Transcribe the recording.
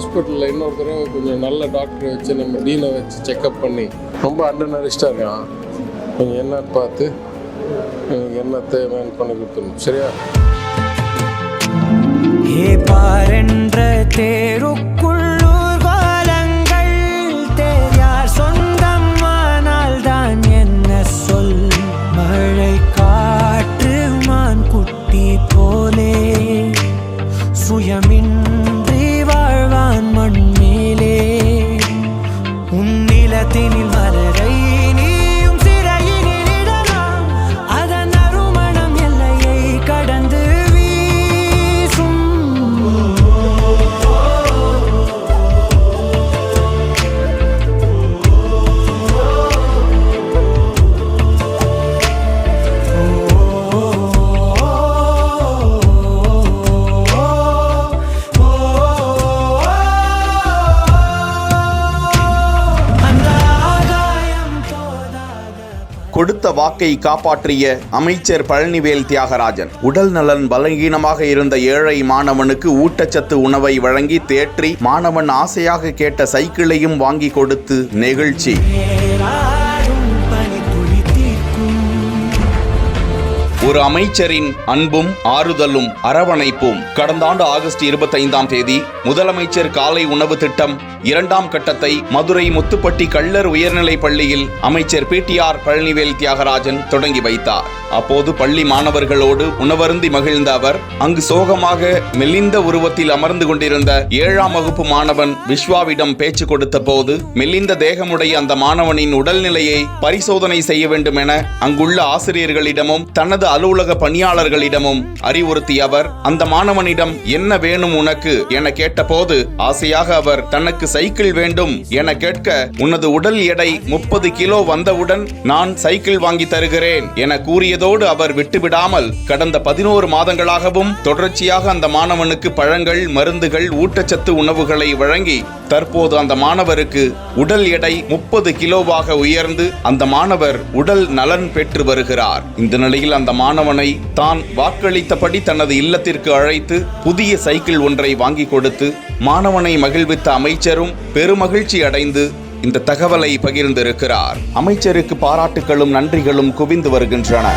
ஹாஸ்பிட்டலில் இன்னொரு தடவை கொஞ்சம் நல்ல டாக்டரை வச்சு நம்ம டீனை வச்சு செக்கப் பண்ணி ரொம்ப அண்டர் நரிஷ்டாக இருக்கான். கொஞ்சம் என்ன பார்த்து என்ன தேவைன்னு பண்ணி கொடுத்துடணும். சரியா? பாரென்ற தேருக்குள்ளூர் கோலங்கள் தேயார் சொந்தமானால் தான் என்ன சொல். மழை காற்று மான் குட்டி போலே சுயமின்றி வாழ்வான் மண் மேலே. உன் நிலத்தினில் மலரை நீயும் சிறையினில் இடலாம். அதன் அருமணம் எல்லையை கடந்து வீசும். கொடுத்த வாக்கை காப்பாற்றிய அமைச்சர் பழனிவேல் தியாகராஜன். உடல் நலன் பலகீனமாக இருந்த ஏழை மாணவனுக்கு ஊட்டச்சத்து உணவை வழங்கி தேற்றி மாணவன் ஆசையாக கேட்ட சைக்கிளையும் வாங்கி கொடுத்து நெகிழ்ச்சி. ஒரு அமைச்சரின் அன்பும் ஆறுதலும் அரவணைப்பும். கடந்த ஆண்டு ஆகஸ்ட் 25ஆம் தேதி முதலமைச்சர் காலை உணவு திட்டம் 2ஆம் கட்டத்தை மதுரை முத்துப்பட்டி கள்ளர் உயர்நிலைப் பள்ளியில் அமைச்சர் PTR பழனிவேல் தியாகராஜன் தொடங்கி வைத்தார். அப்போது பள்ளி மாணவர்களோடு உணவருந்தி மகிழ்ந்த அவர் அங்கு சோகமாக மெலிந்த உருவத்தில் அமர்ந்து கொண்டிருந்த 7ஆம் வகுப்பு மாணவன் விஸ்வாவிடம் பேச்சு கொடுத்த போது மெலிந்த தேகமுடைய அந்த மாணவனின் உடல்நிலையை பரிசோதனை செய்ய வேண்டும் என அங்குள்ள ஆசிரியர்களிடமும் தனது அலுவலக பணியாளர்களிடமும் அறிவுறுத்திய அவர் அந்த மாணவனிடம் என்ன வேணும் உனக்கு என கேட்டபோது ஆசையாக அவர் தனக்கு சைக்கிள் வேண்டும் என கேட்க, உனது உடல் எடை 30 கிலோ வந்தவுடன் நான் சைக்கிள் வாங்கி தருகிறேன் என கூறியதோடு அவர் விட்டுவிடாமல் கடந்த 11 மாதங்களாகவும் தொடர்ச்சியாக அந்த மாணவனுக்கு பழங்கள், மருந்துகள், ஊட்டச்சத்து உணவுகளை வழங்கி தற்போது அந்த மாணவருக்கு உடல் எடை 30 கிலோவாக உயர்ந்து அந்த மாணவர் உடல் நலன் பெற்று வருகிறார். இந்த நிலையில் அந்த மாணவனை தான் வாக்களித்தபடி தனது இல்லத்திற்கு அழைத்து புதிய சைக்கிள் ஒன்றை வாங்கி கொடுத்து மாணவனை மகிழ்வித்த அமைச்சரும் பெருமகிழ்ச்சி அடைந்து இந்த தகவலை பகிர்ந்திருக்கிறார். அமைச்சருக்கு பாராட்டுகளும் நன்றிகளும் குவிந்து வருகின்றன.